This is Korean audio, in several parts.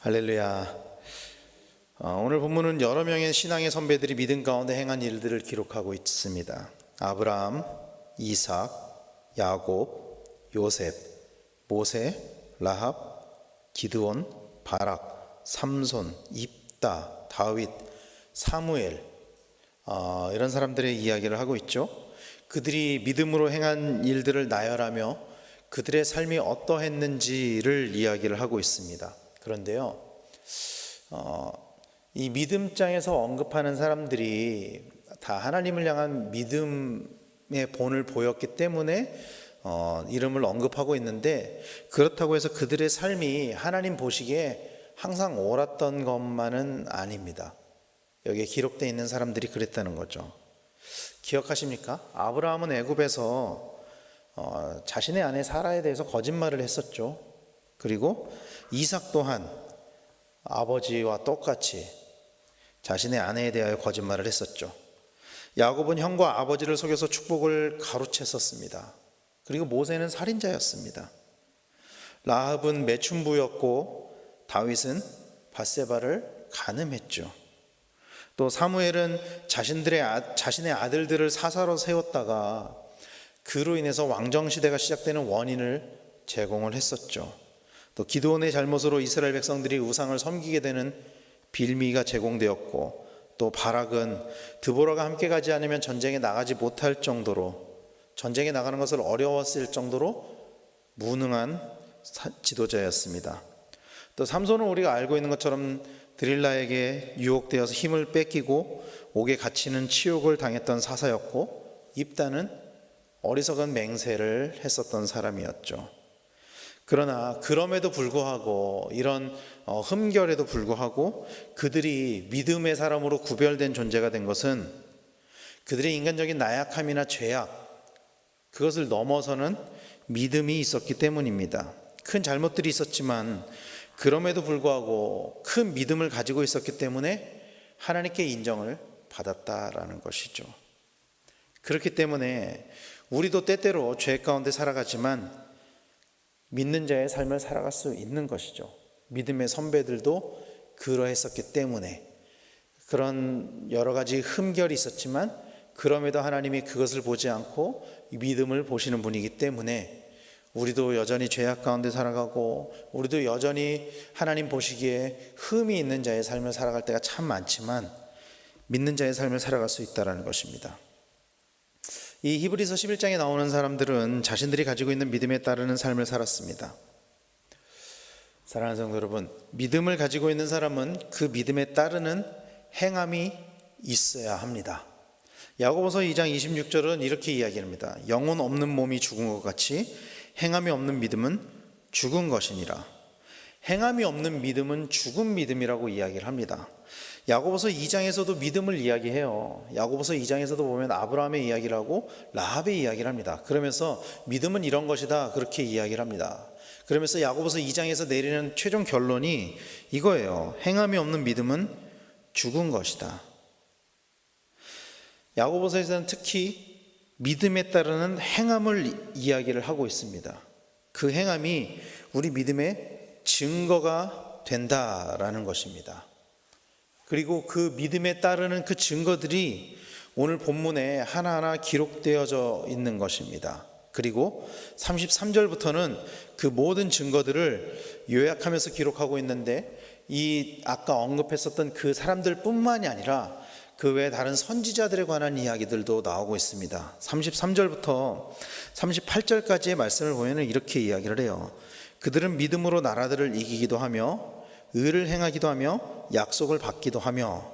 할렐루야. 오늘 본문은 여러 명의 신앙의 선배들이 믿음 가운데 행한 일들을 기록하고 있습니다. 아브라함, 이삭, 야곱, 요셉, 모세, 라합, 기드온, 바락, 삼손, 입다, 다윗, 사무엘, 이런 사람들의 이야기를 하고 있죠. 그들이 믿음으로 행한 일들을 나열하며 그들의 삶이 어떠했는지를 이야기를 하고 있습니다. 그런데요, 이 믿음장에서 언급하는 사람들이 다 하나님을 향한 믿음의 본을 보였기 때문에 이름을 언급하고 있는데, 그렇다고 해서 그들의 삶이 하나님 보시기에 항상 옳았던 것만은 아닙니다. 여기에 기록되어 있는 사람들이 그랬다는 거죠. 기억하십니까? 아브라함은 애굽에서 자신의 아내 사라에 대해서 거짓말을 했었죠. 그리고 이삭 또한 아버지와 똑같이 자신의 아내에 대하여 거짓말을 했었죠. 야곱은 형과 아버지를 속여서 축복을 가로챘었습니다. 그리고 모세는 살인자였습니다. 라합은 매춘부였고 다윗은 밧세바를 간음했죠. 또 사무엘은 자신의 아들들을 사사로 세웠다가 그로 인해서 왕정시대가 시작되는 원인을 제공을 했었죠. 또 기드온의 잘못으로 이스라엘 백성들이 우상을 섬기게 되는 빌미가 제공되었고, 또 바락은 드보라가 함께 가지 않으면 전쟁에 나가지 못할 정도로, 전쟁에 나가는 것을 어려웠을 정도로 무능한 지도자였습니다. 또 삼손은 우리가 알고 있는 것처럼 드릴라에게 유혹되어서 힘을 뺏기고 옥에 갇히는 치욕을 당했던 사사였고, 입다는 어리석은 맹세를 했었던 사람이었죠. 그러나 그럼에도 불구하고, 이런 흠결에도 불구하고 그들이 믿음의 사람으로 구별된 존재가 된 것은 그들의 인간적인 나약함이나 죄악, 그것을 넘어서는 믿음이 있었기 때문입니다. 큰 잘못들이 있었지만 그럼에도 불구하고 큰 믿음을 가지고 있었기 때문에 하나님께 인정을 받았다라는 것이죠. 그렇기 때문에 우리도 때때로 죄 가운데 살아가지만 믿는 자의 삶을 살아갈 수 있는 것이죠. 믿음의 선배들도 그러했었기 때문에, 그런 여러 가지 흠결이 있었지만 그럼에도 하나님이 그것을 보지 않고 믿음을 보시는 분이기 때문에 우리도 여전히 죄악 가운데 살아가고, 우리도 여전히 하나님 보시기에 흠이 있는 자의 삶을 살아갈 때가 참 많지만 믿는 자의 삶을 살아갈 수 있다는 것입니다. 이 히브리서 11장에 나오는 사람들은 자신들이 가지고 있는 믿음에 따르는 삶을 살았습니다. 사랑하는 성도 여러분, 믿음을 가지고 있는 사람은 그 믿음에 따르는 행함이 있어야 합니다. 야고보서 2장 26절은 이렇게 이야기합니다. 영혼 없는 몸이 죽은 것 같이 행함이 없는 믿음은 죽은 것이니라. 행함이 없는 믿음은 죽은 믿음이라고 이야기를 합니다. 야고보서 2장에서도 믿음을 이야기해요. 야고보서 2장에서도 보면 아브라함의 이야기를 하고 라합의 이야기를 합니다. 그러면서 믿음은 이런 것이다, 그렇게 이야기를 합니다. 그러면서 야고보서 2장에서 내리는 최종 결론이 이거예요. 행함이 없는 믿음은 죽은 것이다. 야고보서에서는 특히 믿음에 따르는 행함을 이야기를 하고 있습니다. 그 행함이 우리 믿음의 증거가 된다라는 것입니다. 그리고 그 믿음에 따르는 그 증거들이 오늘 본문에 하나하나 기록되어져 있는 것입니다. 그리고 33절부터는 그 모든 증거들을 요약하면서 기록하고 있는데, 이 아까 언급했었던 그 사람들 뿐만이 아니라 그 외에 다른 선지자들에 관한 이야기들도 나오고 있습니다. 33절부터 38절까지의 말씀을 보면 이렇게 이야기를 해요. 그들은 믿음으로 나라들을 이기기도 하며 의를 행하기도 하며 약속을 받기도 하며,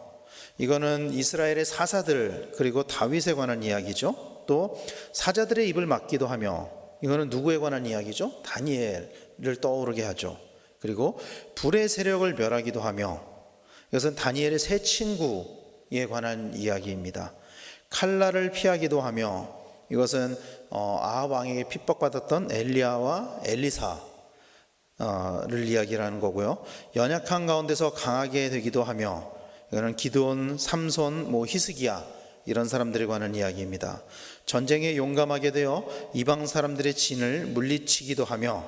이거는 이스라엘의 사사들 그리고 다윗에 관한 이야기죠. 또 사자들의 입을 막기도 하며, 이거는 누구에 관한 이야기죠? 다니엘을 떠오르게 하죠. 그리고 불의 세력을 멸하기도 하며, 이것은 다니엘의 세 친구에 관한 이야기입니다. 칼날을 피하기도 하며, 이것은 아합 왕에게 핍박받았던 엘리야와 엘리사 를 이야기하는 거고요. 연약한 가운데서 강하게 되기도 하며, 이거는 기드온, 삼손, 히스기야, 이런 사람들에 관한 이야기입니다. 전쟁에 용감하게 되어 이방 사람들의 진을 물리치기도 하며,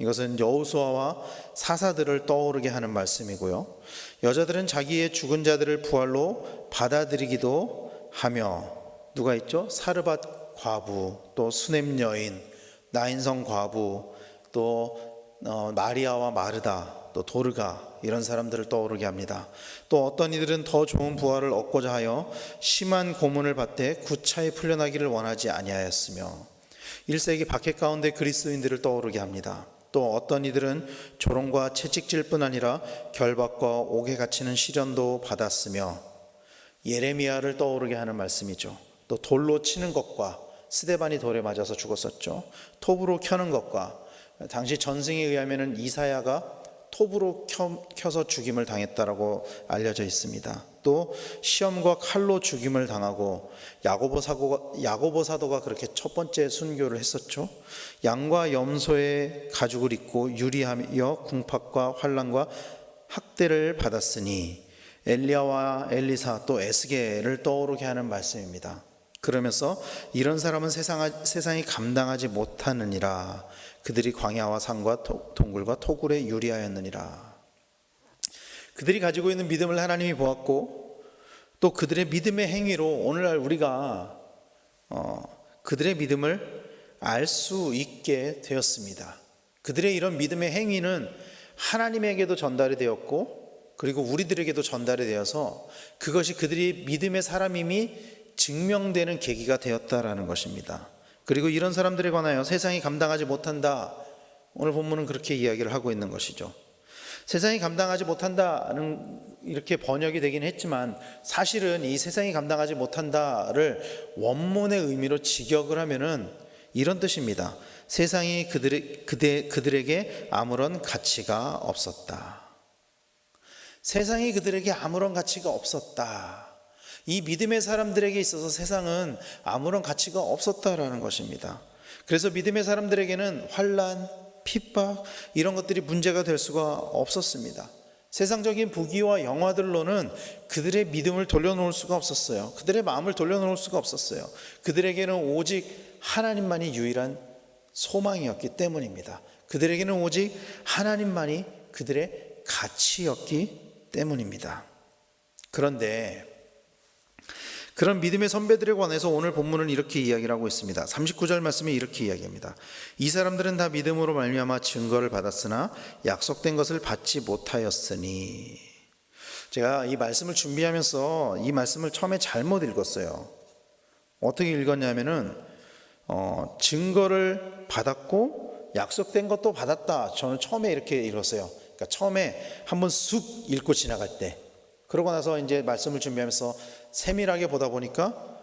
이것은 여호수아와 사사들을 떠오르게 하는 말씀이고요. 여자들은 자기의 죽은 자들을 부활로 받아들이기도 하며, 누가 있죠? 사르밧 과부, 또 수넴 여인, 나인성 과부, 또 마리아와 마르다, 또 도르가, 이런 사람들을 떠오르게 합니다. 또 어떤 이들은 더 좋은 부활을 얻고자 하여 심한 고문을 받되 구차히 풀려나기를 원하지 아니하였으며, 1세기 박해 가운데 그리스도인들을 떠오르게 합니다. 또 어떤 이들은 조롱과 채찍질 뿐 아니라 결박과 옥에 갇히는 시련도 받았으며, 예레미야를 떠오르게 하는 말씀이죠. 또 돌로 치는 것과, 스데반이 돌에 맞아서 죽었었죠. 톱으로 켜는 것과, 당시 전승에 의하면 이사야가 톱으로 켜서 죽임을 당했다라고 알려져 있습니다. 또 시험과 칼로 죽임을 당하고, 야고보 사도가 그렇게 첫 번째 순교를 했었죠. 양과 염소의 가죽을 입고 유리하여 궁핍과 환난과 학대를 받았으니, 엘리야와 엘리사, 또 에스겔을 떠오르게 하는 말씀입니다. 그러면서 이런 사람은 세상이 감당하지 못하느니라. 그들이 광야와 산과 동굴과 토굴에 유리하였느니라. 그들이 가지고 있는 믿음을 하나님이 보았고, 또 그들의 믿음의 행위로 오늘날 우리가 그들의 믿음을 알 수 있게 되었습니다. 그들의 이런 믿음의 행위는 하나님에게도 전달이 되었고, 그리고 우리들에게도 전달이 되어서 그것이 그들이 믿음의 사람임이 증명되는 계기가 되었다라는 것입니다. 그리고 이런 사람들에 관하여 세상이 감당하지 못한다, 오늘 본문은 그렇게 이야기를 하고 있는 것이죠. 세상이 감당하지 못한다는 이렇게 번역이 되긴 했지만, 사실은 이 세상이 감당하지 못한다를 원문의 의미로 직역을 하면은 이런 뜻입니다. 세상이 그들에게 아무런 가치가 없었다. 세상이 그들에게 아무런 가치가 없었다. 이 믿음의 사람들에게 있어서 세상은 아무런 가치가 없었다라는 것입니다. 그래서 믿음의 사람들에게는 환난, 핍박, 이런 것들이 문제가 될 수가 없었습니다. 세상적인 부귀와 영화들로는 그들의 믿음을 돌려놓을 수가 없었어요. 그들의 마음을 돌려놓을 수가 없었어요. 그들에게는 오직 하나님만이 유일한 소망이었기 때문입니다. 그들에게는 오직 하나님만이 그들의 가치였기 때문입니다. 그런데 그런 믿음의 선배들에 관해서 오늘 본문은 이렇게 이야기를 하고 있습니다. 39절 말씀에 이렇게 이야기합니다. 이 사람들은 다 믿음으로 말미암아 증거를 받았으나 약속된 것을 받지 못하였으니. 제가 이 말씀을 준비하면서 이 말씀을 처음에 잘못 읽었어요. 어떻게 읽었냐면은 증거를 받았고 약속된 것도 받았다, 저는 처음에 이렇게 읽었어요. 그러니까 처음에 한번 쑥 읽고 지나갈 때, 그러고 나서 이제 말씀을 준비하면서 세밀하게 보다 보니까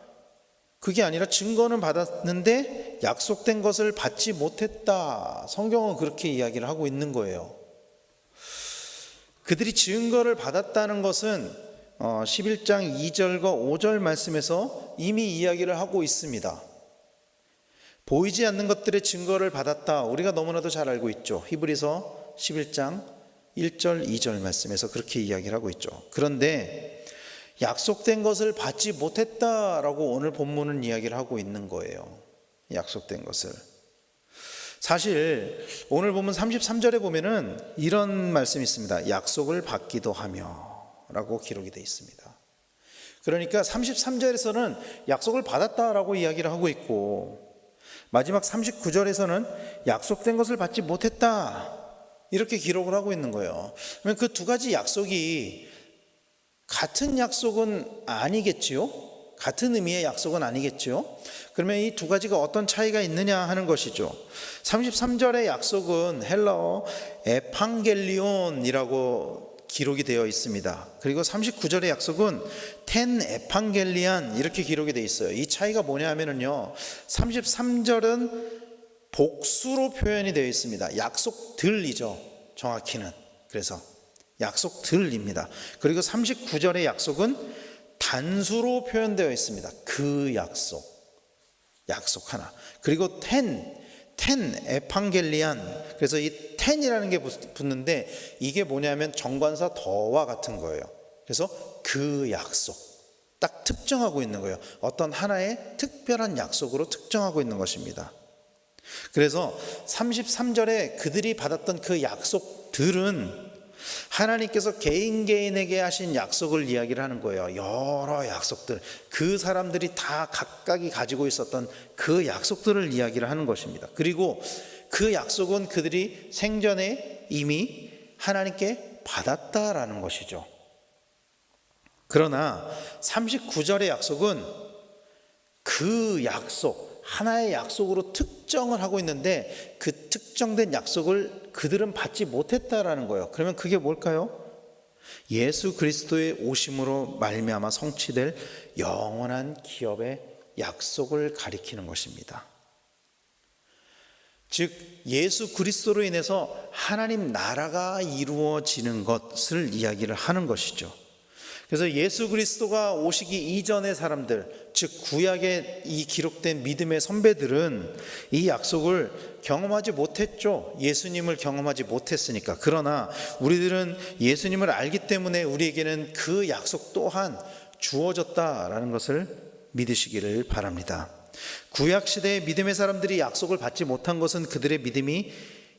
그게 아니라 증거는 받았는데 약속된 것을 받지 못했다, 성경은 그렇게 이야기를 하고 있는 거예요. 그들이 증거를 받았다는 것은 11장 2절과 5절 말씀에서 이미 이야기를 하고 있습니다. 보이지 않는 것들의 증거를 받았다, 우리가 너무나도 잘 알고 있죠. 히브리서 11장 1절 2절 말씀에서 그렇게 이야기를 하고 있죠. 그런데 약속된 것을 받지 못했다라고 오늘 본문은 이야기를 하고 있는 거예요. 약속된 것을. 사실 오늘 본문 33절에 보면은 이런 말씀이 있습니다. 약속을 받기도 하며 라고 기록이 되어 있습니다. 그러니까 33절에서는 약속을 받았다라고 이야기를 하고 있고, 마지막 39절에서는 약속된 것을 받지 못했다, 이렇게 기록을 하고 있는 거예요. 그러면 그 두 가지 약속이 같은 약속은 아니겠지요? 같은 의미의 약속은 아니겠지요? 그러면 이 두 가지가 어떤 차이가 있느냐 하는 것이죠. 33절의 약속은 헬라어 에판겔리온이라고 기록이 되어 있습니다. 그리고 39절의 약속은 텐 에판겔리안 이렇게 기록이 되어 있어요. 이 차이가 뭐냐 하면요, 33절은 복수로 표현이 되어 있습니다. 약속들이죠, 정확히는. 그래서 약속들입니다. 그리고 39절의 약속은 단수로 표현되어 있습니다. 그 약속, 약속 하나. 그리고 텐 에판겔리안, 그래서 이 텐이라는 게 붙는데 이게 뭐냐면 정관사 더와 같은 거예요. 그래서 그 약속, 딱 특정하고 있는 거예요. 어떤 하나의 특별한 약속으로 특정하고 있는 것입니다. 그래서 33절에 그들이 받았던 그 약속들은 하나님께서 개인에게 하신 약속을 이야기를 하는 거예요. 여러 약속들, 그 사람들이 다 각각이 가지고 있었던 그 약속들을 이야기를 하는 것입니다. 그리고 그 약속은 그들이 생전에 이미 하나님께 받았다라는 것이죠. 그러나 39절의 약속은 그 약속, 하나의 약속으로 특정을 하고 있는데 그 특정된 약속을 그들은 받지 못했다라는 거예요. 그러면 그게 뭘까요? 예수 그리스도의 오심으로 말미암아 성취될 영원한 기업의 약속을 가리키는 것입니다. 즉 예수 그리스도로 인해서 하나님 나라가 이루어지는 것을 이야기를 하는 것이죠. 그래서 예수 그리스도가 오시기 이전의 사람들, 즉 구약에 이 기록된 믿음의 선배들은 이 약속을 경험하지 못했죠. 예수님을 경험하지 못했으니까. 그러나 우리들은 예수님을 알기 때문에 우리에게는 그 약속 또한 주어졌다라는 것을 믿으시기를 바랍니다. 구약시대의 믿음의 사람들이 약속을 받지 못한 것은 그들의 믿음이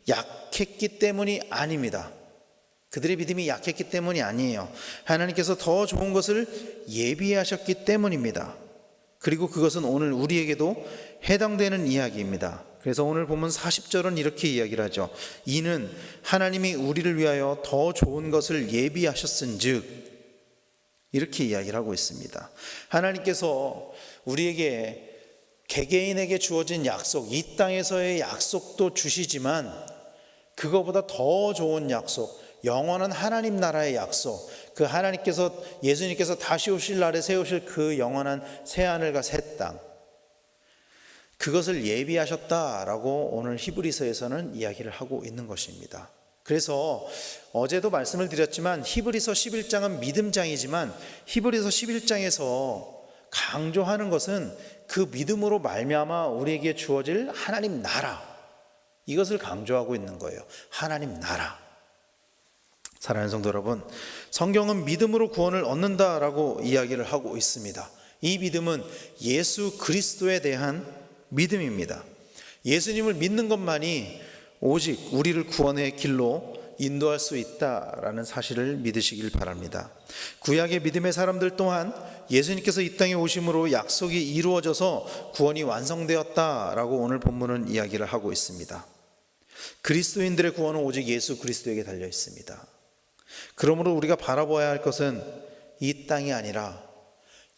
약했기 때문이 아닙니다. 그들의 믿음이 약했기 때문이 아니에요. 하나님께서 더 좋은 것을 예비하셨기 때문입니다. 그리고 그것은 오늘 우리에게도 해당되는 이야기입니다. 그래서 오늘 보면 40절은 이렇게 이야기를 하죠. 이는 하나님이 우리를 위하여 더 좋은 것을 예비하셨은즉, 이렇게 이야기를 하고 있습니다. 하나님께서 우리에게 개개인에게 주어진 약속, 이 땅에서의 약속도 주시지만 그거보다 더 좋은 약속, 영원한 하나님 나라의 약속, 그 하나님께서 예수님께서 다시 오실 날에 세우실 그 영원한 새하늘과 새 땅, 그것을 예비하셨다라고 오늘 히브리서에서는 이야기를 하고 있는 것입니다. 그래서 어제도 말씀을 드렸지만 히브리서 11장은 믿음장이지만 히브리서 11장에서 강조하는 것은 그 믿음으로 말미암아 우리에게 주어질 하나님 나라, 이것을 강조하고 있는 거예요. 하나님 나라. 사랑하는 성도 여러분, 성경은 믿음으로 구원을 얻는다라고 이야기를 하고 있습니다. 이 믿음은 예수 그리스도에 대한 믿음입니다. 예수님을 믿는 것만이 오직 우리를 구원의 길로 인도할 수 있다라는 사실을 믿으시길 바랍니다. 구약의 믿음의 사람들 또한 예수님께서 이 땅에 오심으로 약속이 이루어져서 구원이 완성되었다라고 오늘 본문은 이야기를 하고 있습니다. 그리스도인들의 구원은 오직 예수 그리스도에게 달려 있습니다. 그러므로 우리가 바라봐야 할 것은 이 땅이 아니라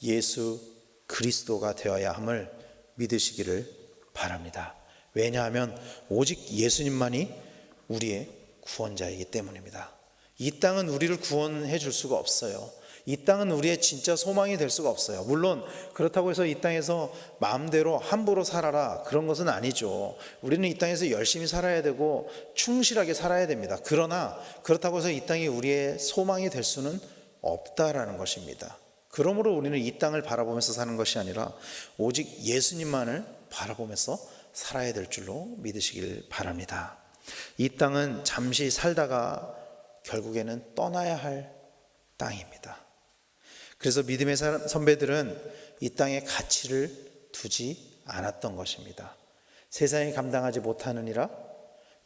예수 그리스도가 되어야 함을 믿으시기를 바랍니다. 왜냐하면 오직 예수님만이 우리의 구원자이기 때문입니다. 이 땅은 우리를 구원해 줄 수가 없어요. 이 땅은 우리의 진짜 소망이 될 수가 없어요. 물론 그렇다고 해서 이 땅에서 마음대로 함부로 살아라, 그런 것은 아니죠. 우리는 이 땅에서 열심히 살아야 되고 충실하게 살아야 됩니다. 그러나 그렇다고 해서 이 땅이 우리의 소망이 될 수는 없다라는 것입니다. 그러므로 우리는 이 땅을 바라보면서 사는 것이 아니라 오직 예수님만을 바라보면서 살아야 될 줄로 믿으시길 바랍니다. 이 땅은 잠시 살다가 결국에는 떠나야 할 땅입니다. 그래서 믿음의 선배들은 이 땅에 가치를 두지 않았던 것입니다. 세상이 감당하지 못하느니라,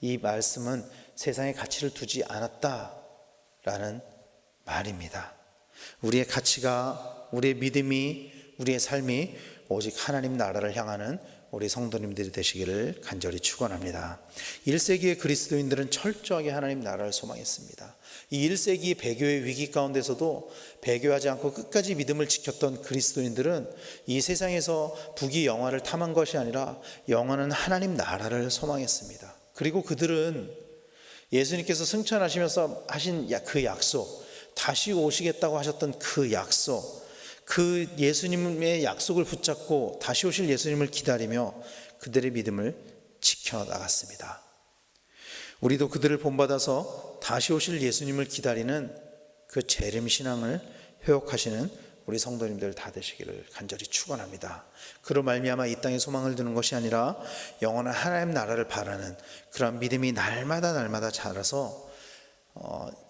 이 말씀은 세상에 가치를 두지 않았다라는 말입니다. 우리의 가치가, 우리의 믿음이, 우리의 삶이 오직 하나님 나라를 향하는 우리 성도님들이 되시기를 간절히 축원합니다. 1세기의 그리스도인들은 철저하게 하나님 나라를 소망했습니다. 이 1세기 배교의 위기 가운데서도 배교하지 않고 끝까지 믿음을 지켰던 그리스도인들은 이 세상에서 부귀영화를 탐한 것이 아니라 영원한 하나님 나라를 소망했습니다. 그리고 그들은 예수님께서 승천하시면서 하신 그 약속, 다시 오시겠다고 하셨던 그 약속, 그 예수님의 약속을 붙잡고 다시 오실 예수님을 기다리며 그들의 믿음을 지켜나갔습니다. 우리도 그들을 본받아서 다시 오실 예수님을 기다리는 그 재림신앙을 회복하시는 우리 성도님들 다 되시기를 간절히 축원합니다. 그로 말미암아 이 땅에 소망을 두는 것이 아니라 영원한 하나님 나라를 바라는 그런 믿음이 날마다 자라서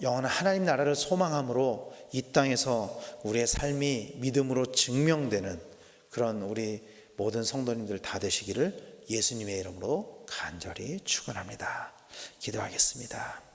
영원한 하나님 나라를 소망함으로 이 땅에서 우리의 삶이 믿음으로 증명되는 그런 우리 모든 성도님들 다 되시기를 예수님의 이름으로 간절히 축원합니다. 기도하겠습니다.